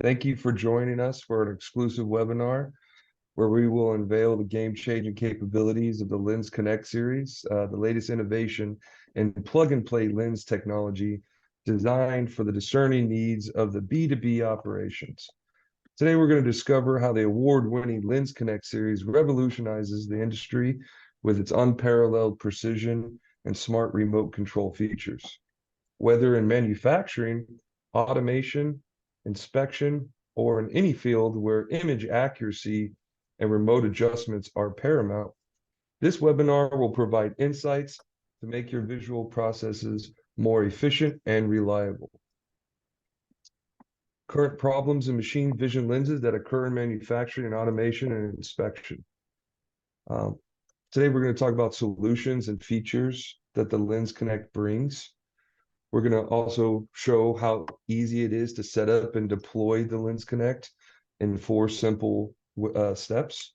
Thank you for joining us for an exclusive webinar where we will unveil the game-changing capabilities of the LensConnect series, the latest innovation in plug-and-play lens technology designed for the discerning needs of the B2B operations. Today, we're going to discover how the award-winning LensConnect series revolutionizes the industry with its unparalleled precision and smart remote control features. Whether in manufacturing, automation, inspection, or in any field where image accuracy and remote adjustments are paramount, this webinar will provide insights to make your visual processes more efficient and reliable. Current problems in machine vision lenses that occur in manufacturing and automation and inspection. Today, we're going to talk about solutions and features that the LensConnect brings. We're going to also show how easy it is to set up and deploy the LensConnect in 4 simple steps.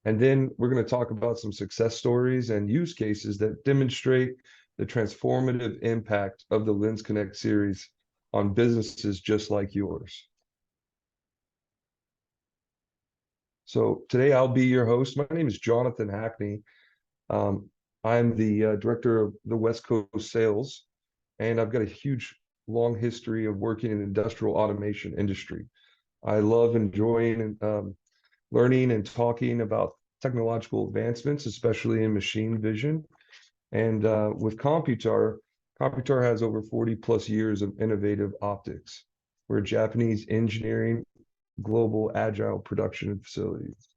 And then we're going to talk about some success stories and use cases that demonstrate the transformative impact of the LensConnect series on businesses just like yours. So today I'll be your host. My name is Jonathan Hackney. I'm the director of the West Coast Sales, and I've got a huge, long history of working in the industrial automation industry. I love enjoying and learning and talking about technological advancements, especially in machine vision. And with Computar has over 40 plus years of innovative optics. We're a Japanese engineering, global agile production facilities.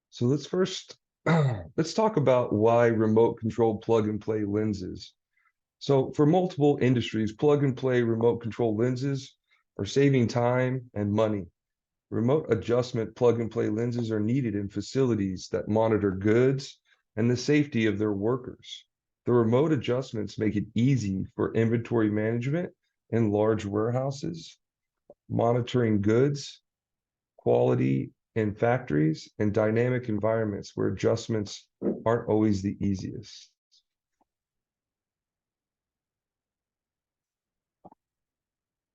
So let's talk about why remote controlled plug and play lenses. So for multiple industries, plug and play remote control lenses are saving time and money. Remote adjustment plug and play lenses are needed in facilities that monitor goods and the safety of their workers. The remote adjustments make it easy for inventory management in large warehouses, monitoring goods, quality in factories, and dynamic environments where adjustments aren't always the easiest.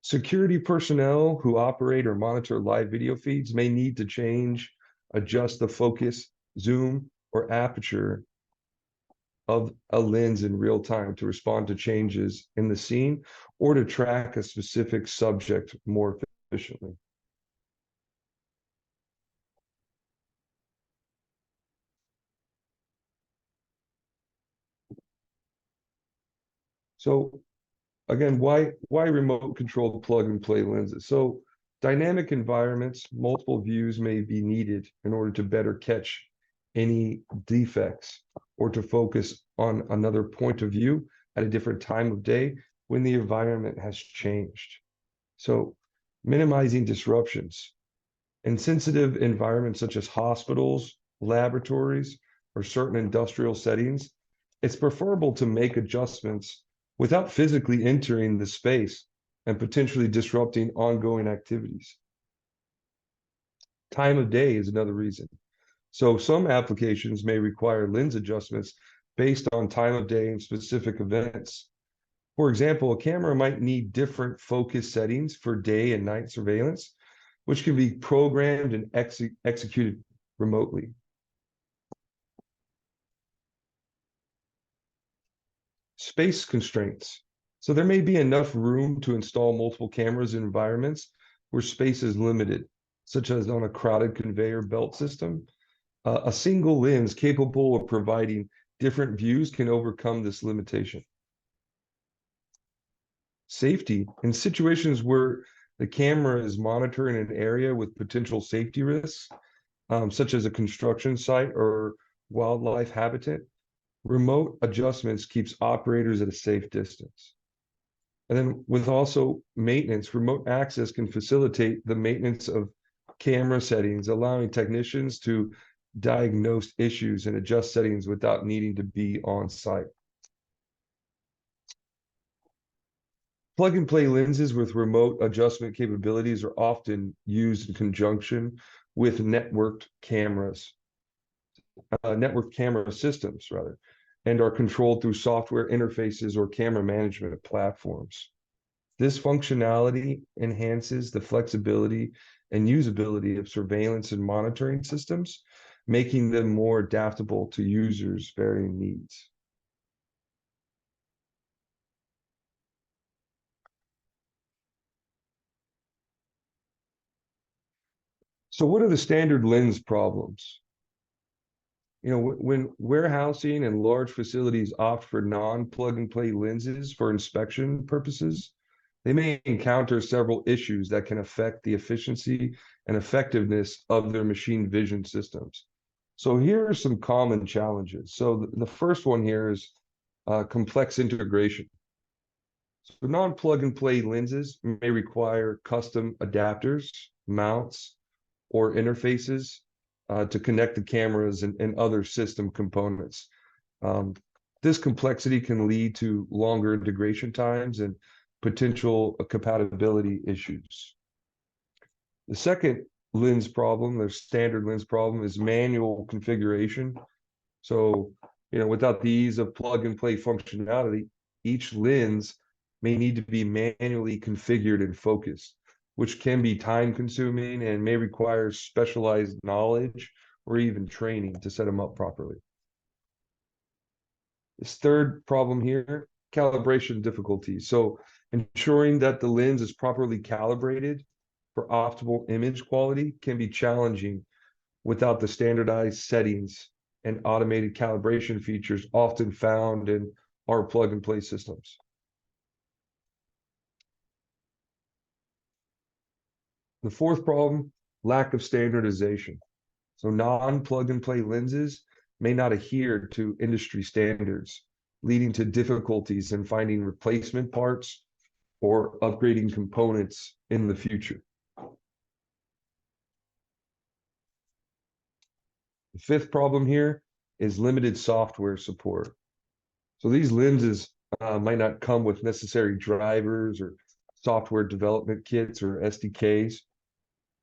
Security personnel who operate or monitor live video feeds may need to adjust the focus, zoom, or aperture of a lens in real time to respond to changes in the scene or to track a specific subject more efficiently. So again, why remote controlled plug and play lenses? So dynamic environments, multiple views may be needed in order to better catch any defects or to focus on another point of view at a different time of day when the environment has changed. So minimizing disruptions. In sensitive environments such as hospitals, laboratories, or certain industrial settings, it's preferable to make adjustments without physically entering the space and potentially disrupting ongoing activities. Time of day is another reason. So some applications may require lens adjustments based on time of day and specific events. For example, a camera might need different focus settings for day and night surveillance, which can be programmed and executed remotely. Space constraints. So there may be enough room to install multiple cameras in environments where space is limited, such as on a crowded conveyor belt system. A single lens capable of providing different views can overcome this limitation. Safety. In situations where the camera is monitoring an area with potential safety risks, such as a construction site or wildlife habitat, remote adjustments keeps operators at a safe distance. And then with also maintenance, remote access can facilitate the maintenance of camera settings, allowing technicians to diagnose issues and adjust settings without needing to be on site. Plug and play lenses with remote adjustment capabilities are often used in conjunction with networked camera systems rather. and are controlled through software interfaces or camera management platforms. This functionality enhances the flexibility and usability of surveillance and monitoring systems, making them more adaptable to users' varying needs. So what are the standard lens problems? When warehousing and large facilities opt for non-plug-and-play lenses for inspection purposes, they may encounter several issues that can affect the efficiency and effectiveness of their machine vision systems. So here are some common challenges. So the first one here is complex integration. So non-plug-and-play lenses may require custom adapters, mounts, or interfaces to connect the cameras and other system components. Um, this complexity can lead to longer integration times and potential compatibility issues. The second lens problem, the standard lens problem, is manual configuration. So, without the ease of plug and play functionality, each lens may need to be manually configured and focused, which can be time consuming and may require specialized knowledge or even training to set them up properly. This third problem here, calibration difficulties. So ensuring that the lens is properly calibrated for optimal image quality can be challenging without the standardized settings and automated calibration features often found in our plug-and-play systems. The fourth problem, lack of standardization. So non-plug-and-play lenses may not adhere to industry standards, leading to difficulties in finding replacement parts or upgrading components in the future. The fifth problem here is limited software support. So these lenses might not come with necessary drivers or software development kits or SDKs,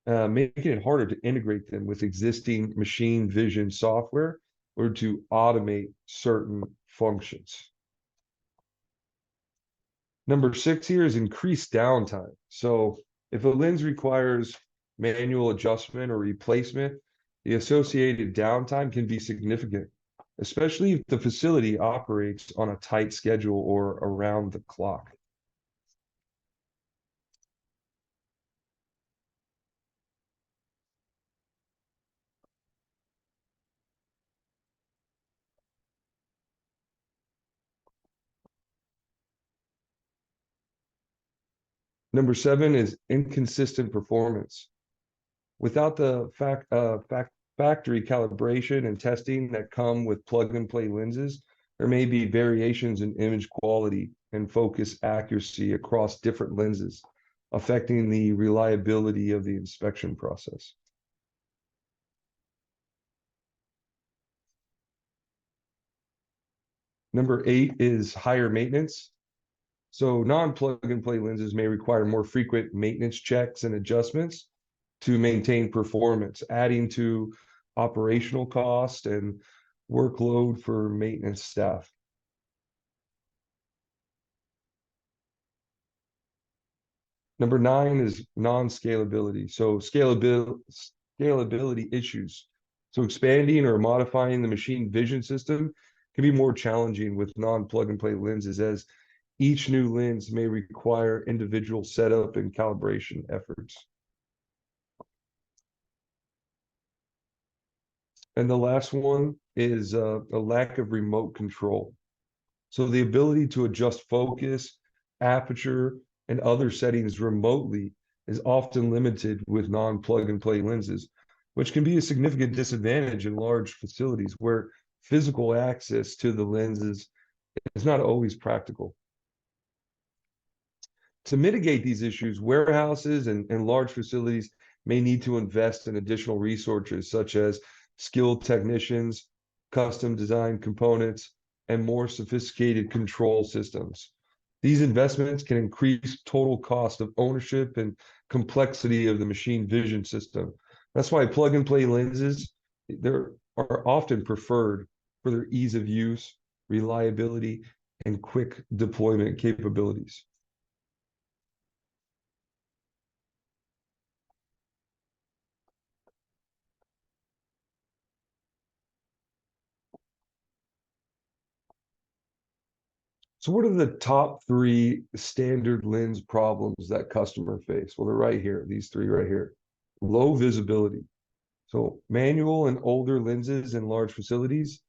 making it harder to integrate them with existing machine vision software or to automate certain functions. Number 6 here is increased downtime. So if a lens requires manual adjustment or replacement, the associated downtime can be significant, especially if the facility operates on a tight schedule or around the clock. Number 7 is inconsistent performance. Without the factory calibration and testing that come with plug-and-play lenses, there may be variations in image quality and focus accuracy across different lenses, affecting the reliability of the inspection process. Number 8 is higher maintenance. So non-plug-and-play lenses may require more frequent maintenance checks and adjustments to maintain performance, adding to operational cost and workload for maintenance staff. Number 9 is non-scalability. So scalability issues. So expanding or modifying the machine vision system can be more challenging with non-plug-and-play lenses, as each new lens may require individual setup and calibration efforts. And the last one is a lack of remote control. So the ability to adjust focus, aperture, and other settings remotely is often limited with non-plug-and-play lenses, which can be a significant disadvantage in large facilities where physical access to the lenses is not always practical. To mitigate these issues, warehouses and large facilities may need to invest in additional resources such as skilled technicians, custom designed components, and more sophisticated control systems. These investments can increase total cost of ownership and complexity of the machine vision system. That's why plug and play lenses are often preferred for their ease of use, reliability, and quick deployment capabilities. So what are the top three standard lens problems that customer face? Well, they're right here, these three right here. Low visibility. So manual and older lenses in large facilities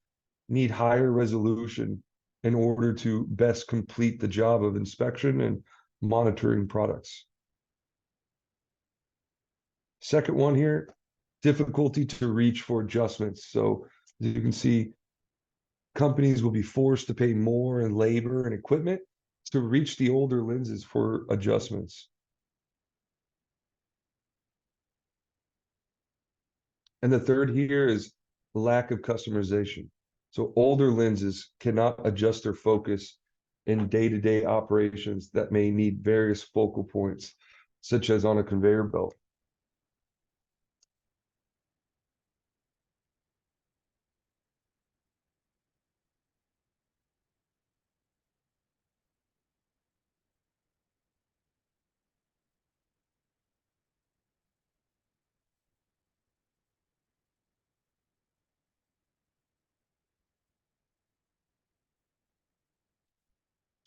need higher resolution in order to best complete the job of inspection and monitoring products. Second one here, difficulty to reach for adjustments. So as you can see, companies will be forced to pay more in labor and equipment to reach the older lenses for adjustments. And the third here is lack of customization. So older lenses cannot adjust their focus in day-to-day operations that may need various focal points, such as on a conveyor belt.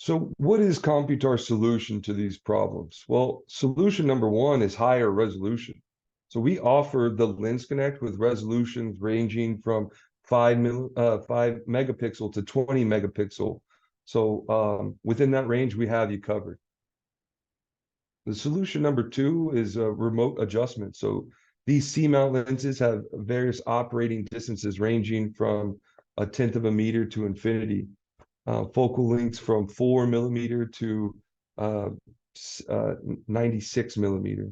So what is Computar's solution to these problems? Well, solution number one is higher resolution. So we offer the LensConnect with resolutions ranging from 5 megapixel to 20 megapixel. So within that range, we have you covered. The solution number two is a remote adjustment. So these C-mount lenses have various operating distances ranging from a tenth of a meter to infinity. Focal lengths from 4 millimeter to uh, 96 millimeter.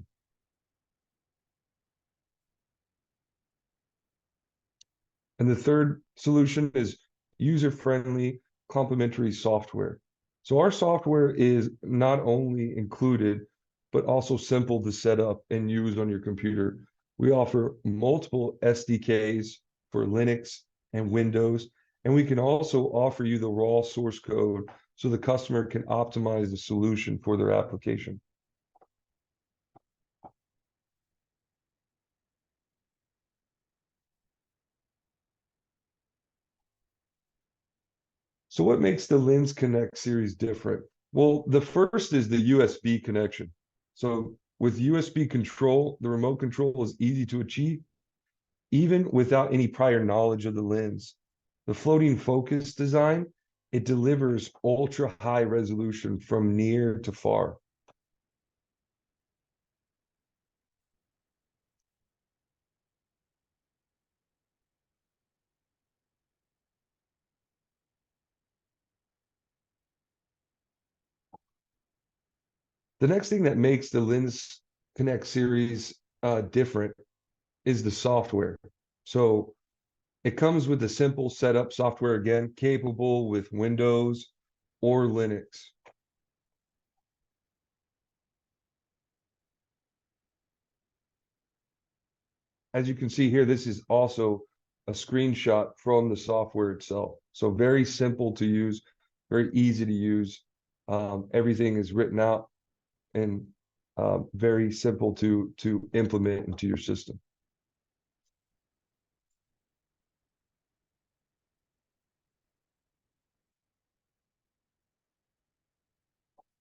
And the third solution is user-friendly complementary software. So our software is not only included, but also simple to set up and use on your computer. We offer multiple SDKs for Linux and Windows, and we can also offer you the raw source code so the customer can optimize the solution for their application. So what makes the LensConnect series different? Well, the first is the USB connection. So with USB control, the remote control is easy to achieve, even without any prior knowledge of the lens. The floating focus design, it delivers ultra high resolution from near to far. The next thing that makes the LensConnect series different is the software. So it comes with a simple setup software, again, capable with Windows or Linux. As you can see here, this is also a screenshot from the software itself. So very simple to use, very easy to use. Everything is written out and very simple to implement into your system.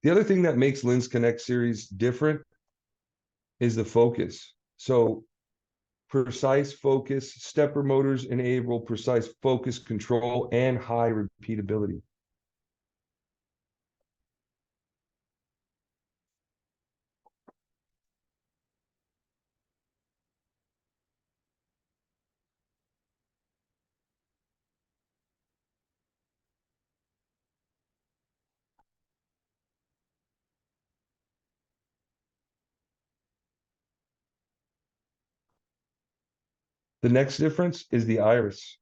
The other thing that makes LensConnect series different is the focus. So precise focus, stepper motors enable precise focus control and high repeatability. The next difference is the iris.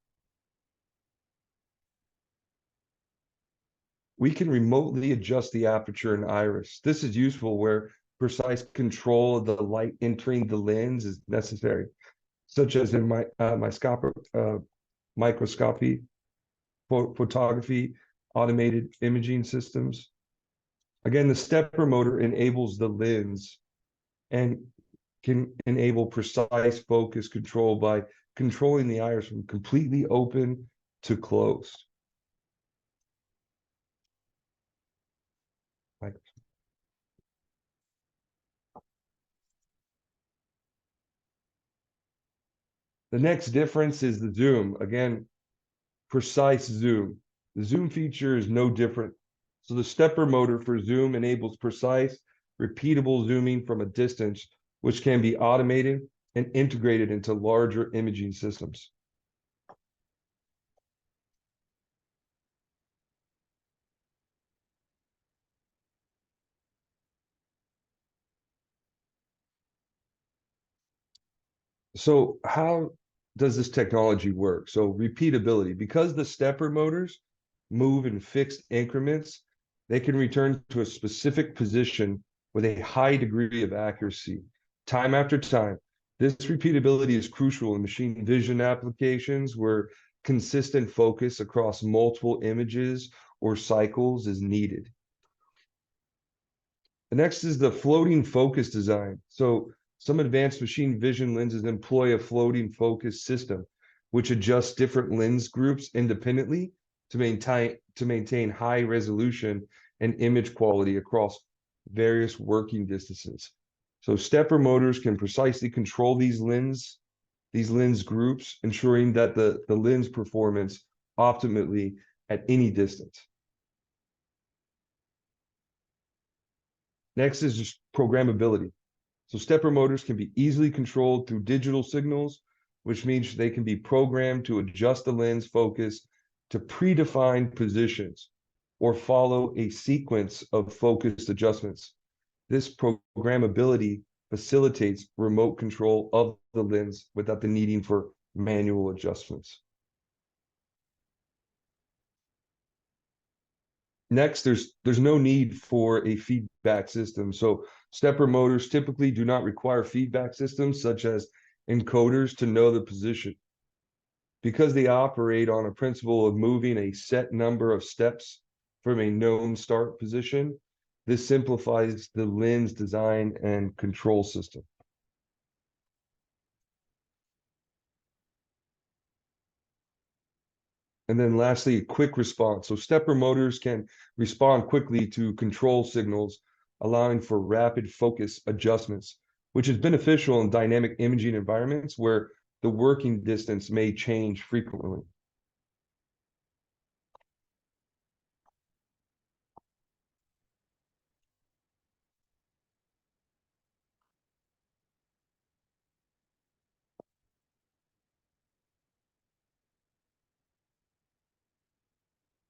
We can remotely adjust the aperture and iris. This is useful where precise control of the light entering the lens is necessary, such as in my microscopy. photography, automated imaging systems. Again, the stepper motor enables the lens and can enable precise focus control by controlling the iris from completely open to closed. Like the next difference is the zoom. Again, precise zoom. The zoom feature is no different. So the stepper motor for zoom enables precise, repeatable zooming from a distance, which can be automated and integrated into larger imaging systems. So how does this technology work? So repeatability, because the stepper motors move in fixed increments, they can return to a specific position with a high degree of accuracy, time after time. This repeatability is crucial in machine vision applications where consistent focus across multiple images or cycles is needed. The next is the floating focus design. So some advanced machine vision lenses employ a floating focus system, which adjusts different lens groups independently to maintain high resolution and image quality across various working distances. So stepper motors can precisely control these lens groups, ensuring that the lens performance optimally at any distance. Next is just programmability. So stepper motors can be easily controlled through digital signals, which means they can be programmed to adjust the lens focus to predefined positions or follow a sequence of focused adjustments. This programmability facilitates remote control of the lens without the needing for manual adjustments. Next, there's no need for a feedback system. So stepper motors typically do not require feedback systems such as encoders to know the position. Because they operate on a principle of moving a set number of steps from a known start position, this simplifies the lens design and control system. And then lastly, quick response. So stepper motors can respond quickly to control signals, allowing for rapid focus adjustments, which is beneficial in dynamic imaging environments where the working distance may change frequently.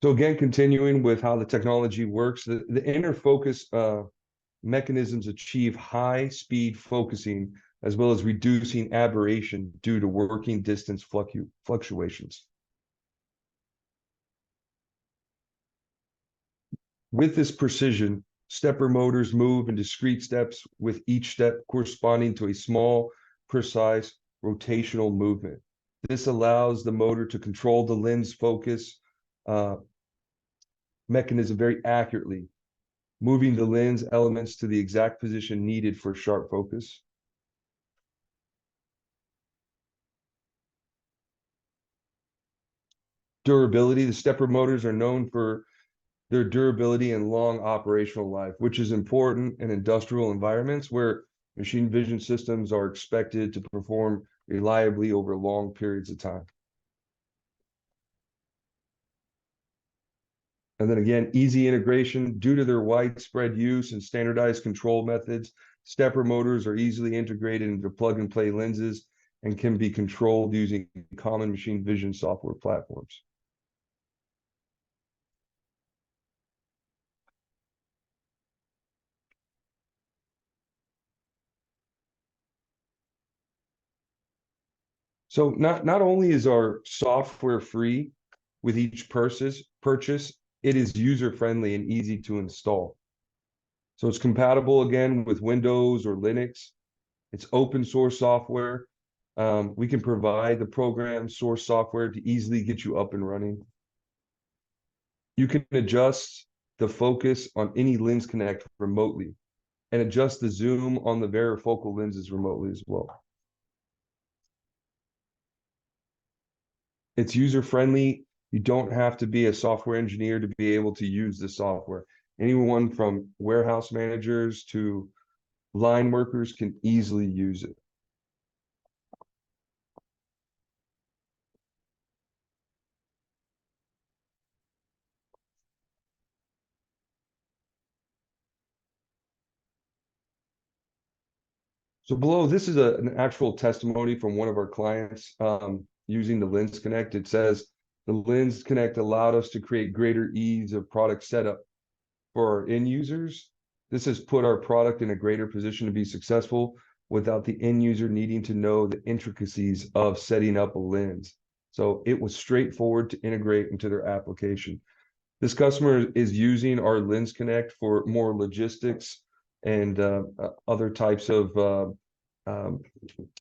So again, continuing with how the technology works, the inner focus mechanisms achieve high speed focusing as well as reducing aberration due to working distance fluctuations. With this precision, stepper motors move in discrete steps with each step corresponding to a small, precise rotational movement. This allows the motor to control the lens focus uh, mechanism very accurately, moving the lens elements to the exact position needed for sharp focus. Durability, the stepper motors are known for their durability and long operational life, which is important in industrial environments where machine vision systems are expected to perform reliably over long periods of time. And then again, easy integration. Due to their widespread use and standardized control methods, stepper motors are easily integrated into plug-and-play lenses and can be controlled using common machine vision software platforms. So not only is our software free with each purchase, it is user-friendly and easy to install. So it's compatible again with Windows or Linux. It's open source software. We can provide the program source software to easily get you up and running. You can adjust the focus on any LensConnect remotely and adjust the zoom on the varifocal lenses remotely as well. It's user-friendly. You don't have to be a software engineer to be able to use the software. Anyone from warehouse managers to line workers can easily use it. So below, this is an actual testimony from one of our clients using the LensConnect. It says, the LensConnect allowed us to create greater ease of product setup for our end users. This has put our product in a greater position to be successful without the end user needing to know the intricacies of setting up a lens. So it was straightforward to integrate into their application. This customer is using our LensConnect for more logistics and other types of um,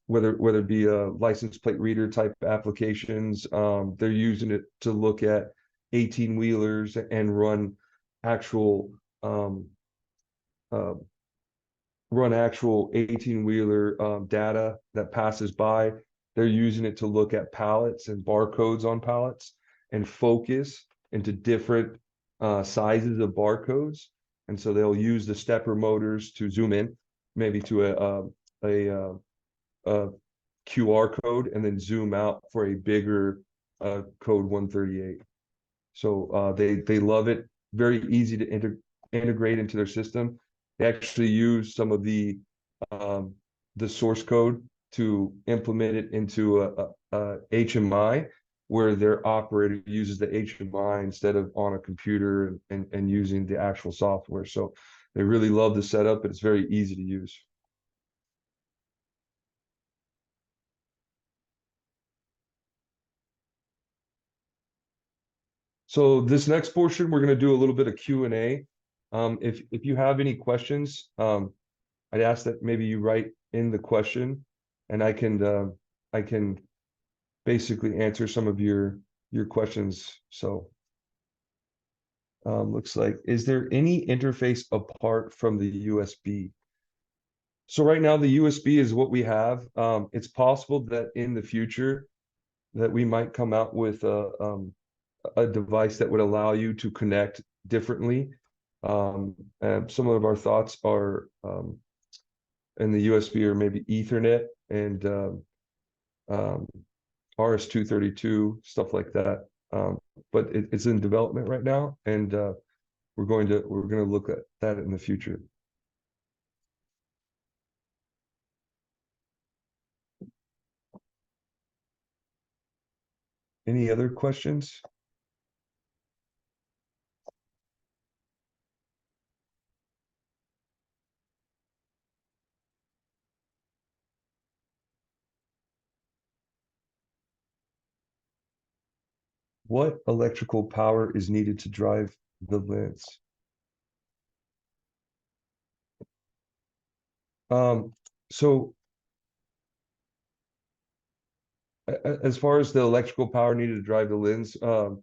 whether it be a license plate reader type applications. They're using it to look at 18 wheelers and actual um, uh, run actual 18 wheeler data that passes by. They're using it to look at pallets and barcodes on pallets and focus into different sizes of barcodes. And so they'll use the stepper motors to zoom in, maybe to a QR code, and then zoom out for a bigger code 138. So they love it. Very easy to integrate into their system. They actually use some of um, the source code to implement it into a HMI, where their operator uses the HMI instead of on a computer and using the actual software. So they really love the setup, and it's very easy to use. So this next portion, we're going to do a little bit of Q&A. If you have any questions, I'd ask that maybe you write in the question, and I can basically answer some of your questions. So looks like, is there any interface apart from the USB? So right now the USB is what we have. It's possible that in the future that we might come out with a device that would allow you to connect differently. And some of our thoughts are in the USB or maybe Ethernet and um, RS-232, stuff like that. But it's in development right now, and we're going to look at that in the future. Any other questions? What electrical power is needed to drive the lens? So as far as the electrical power needed to drive the lens, for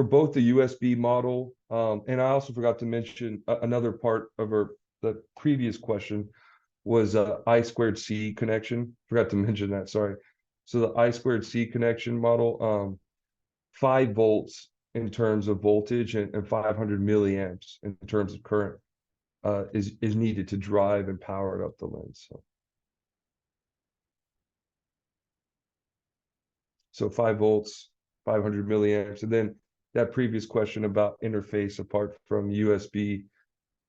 both the USB model, and I also forgot to mention another part of the previous question was I squared C connection. Forgot to mention that, sorry. So the I squared C connection model, 5 volts in terms of voltage and 500 milliamps in terms of current is needed to drive and power up the lens. So 5 volts, 500 milliamps. And then that previous question about interface apart from USB,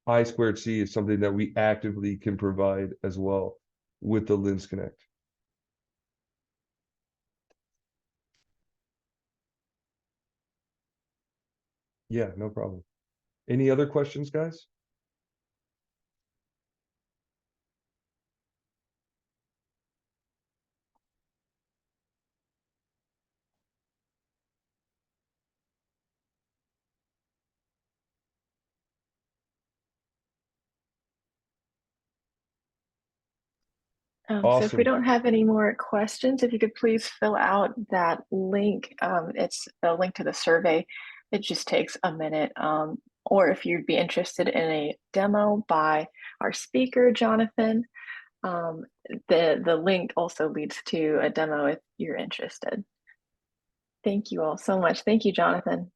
I squared C is something that we actively can provide as well with the LensConnect. Yeah, no problem. Any other questions, guys? So if we Awesome. don't have any more questions, if you could please fill out that link, it's a link to the survey. It just takes a minute. Or if you'd be interested in a demo by our speaker, Jonathan, um, the link also leads to a demo if you're interested. Thank you all so much. Thank you, Jonathan.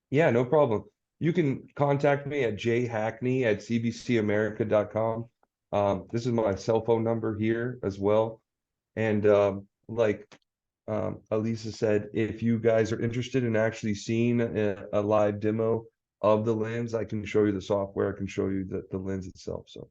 Yeah, no problem. You can contact me at jhackney@cbcamerica.com. This is my cell phone number here as well. And like Elisa said, if you guys are interested in actually seeing a live demo of the lens, I can show you the software, I can show you the lens itself. So